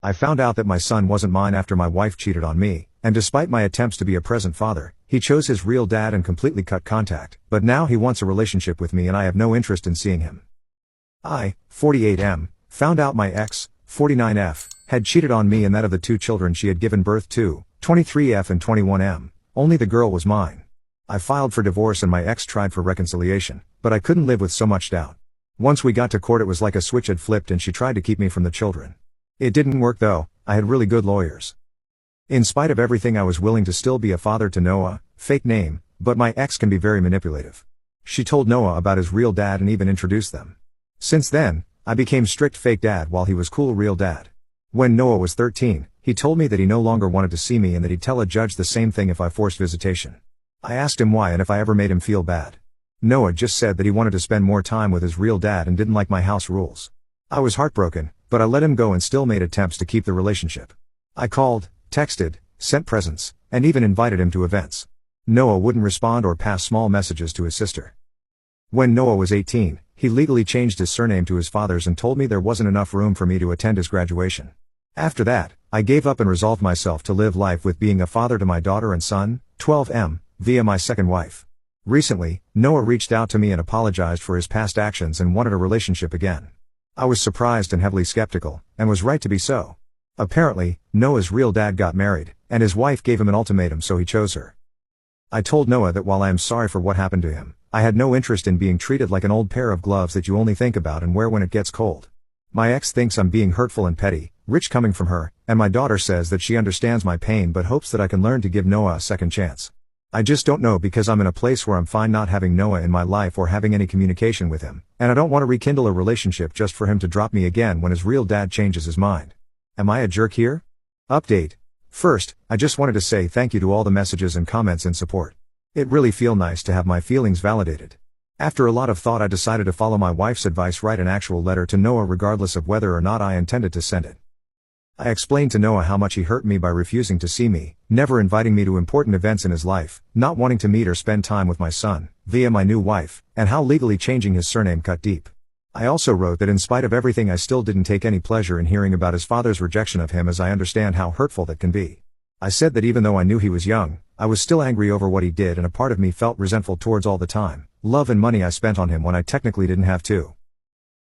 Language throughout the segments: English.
I found out that my son wasn't mine after my wife cheated on me, and despite my attempts to be a present father, he chose his real dad and completely cut contact, but now he wants a relationship with me and I have no interest in seeing him. I, 48M, found out my ex, 49F, had cheated on me and that of the two children she had given birth to, 23F and 21M, only the girl was mine. I filed for divorce and my ex tried for reconciliation, but I couldn't live with so much doubt. Once we got to court it was like a switch had flipped and she tried to keep me from the children. It didn't work though, I had really good lawyers. In spite of everything I was willing to still be a father to Noah, fake name, but my ex can be very manipulative. She told Noah about his real dad and even introduced them. Since then, I became strict fake dad while he was cool real dad. When Noah was 13, he told me that he no longer wanted to see me and that he'd tell a judge the same thing if I forced visitation. I asked him why and if I ever made him feel bad. Noah just said that he wanted to spend more time with his real dad and didn't like my house rules. I was heartbroken, but I let him go and still made attempts to keep the relationship. I called, texted, sent presents, and even invited him to events. Noah wouldn't respond or pass small messages to his sister. When Noah was 18, he legally changed his surname to his father's and told me there wasn't enough room for me to attend his graduation. After that, I gave up and resolved myself to live life with being a father to my daughter and son, 12M, via my second wife. Recently, Noah reached out to me and apologized for his past actions and wanted a relationship again. I was surprised and heavily skeptical, and was right to be so. Apparently, Noah's real dad got married, and his wife gave him an ultimatum so he chose her. I told Noah that while I am sorry for what happened to him, I had no interest in being treated like an old pair of gloves that you only think about and wear when it gets cold. My ex thinks I'm being hurtful and petty, rich coming from her, and my daughter says that she understands my pain but hopes that I can learn to give Noah a second chance. I just don't know because I'm in a place where I'm fine not having Noah in my life or having any communication with him, and I don't want to rekindle a relationship just for him to drop me again when his real dad changes his mind. Am I a jerk here? Update. First, I just wanted to say thank you to all the messages and comments in support. It really feel nice to have my feelings validated. After a lot of thought I decided to follow my wife's advice, write an actual letter to Noah regardless of whether or not I intended to send it. I explained to Noah how much he hurt me by refusing to see me, never inviting me to important events in his life, not wanting to meet or spend time with my son, via my new wife, and how legally changing his surname cut deep. I also wrote that in spite of everything I still didn't take any pleasure in hearing about his father's rejection of him as I understand how hurtful that can be. I said that even though I knew he was young, I was still angry over what he did and a part of me felt resentful towards all the time, love and money I spent on him when I technically didn't have to.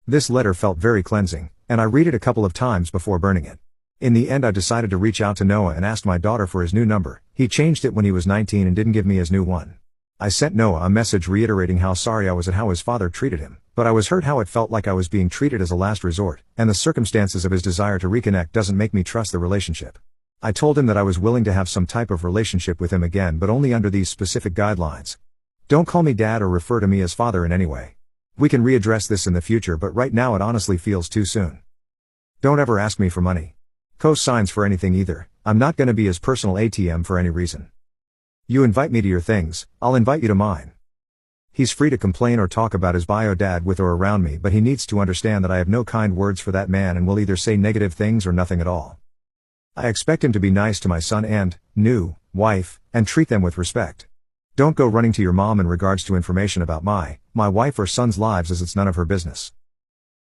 This letter felt very cleansing, and I read it a couple of times before burning it. In the end I decided to reach out to Noah and asked my daughter for his new number. He changed it when he was 19 and didn't give me his new one. I sent Noah a message reiterating how sorry I was at how his father treated him, but I was hurt how it felt like I was being treated as a last resort, and the circumstances of his desire to reconnect doesn't make me trust the relationship. I told him that I was willing to have some type of relationship with him again but only under these specific guidelines. Don't call me dad or refer to me as father in any way. We can readdress this in the future but right now it honestly feels too soon. Don't ever ask me for money. Co-signs for anything either. I'm not gonna be his personal ATM for any reason. You invite me to your things, I'll invite you to mine. He's free to complain or talk about his bio dad with or around me but he needs to understand that I have no kind words for that man and will either say negative things or nothing at all. I expect him to be nice to my son and new wife, and treat them with respect. Don't go running to your mom in regards to information about my wife or son's lives as it's none of her business.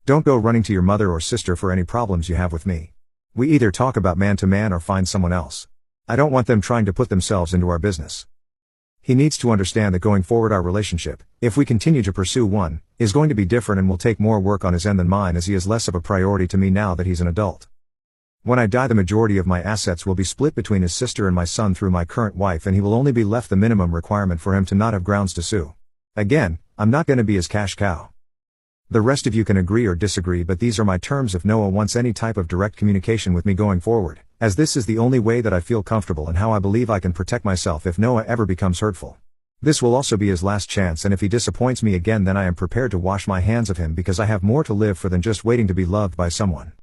Don't go running to your mother or sister for any problems you have with me. We either talk about man to man or find someone else. I don't want them trying to put themselves into our business. He needs to understand that going forward our relationship, if we continue to pursue one, is going to be different and will take more work on his end than mine as he is less of a priority to me now that he's an adult. When I die the majority of my assets will be split between his sister and my son through my current wife and he will only be left the minimum requirement for him to not have grounds to sue. Again, I'm not gonna be his cash cow. The rest of you can agree or disagree but these are my terms if Noah wants any type of direct communication with me going forward, as this is the only way that I feel comfortable and how I believe I can protect myself if Noah ever becomes hurtful. This will also be his last chance and if he disappoints me again then I am prepared to wash my hands of him because I have more to live for than just waiting to be loved by someone.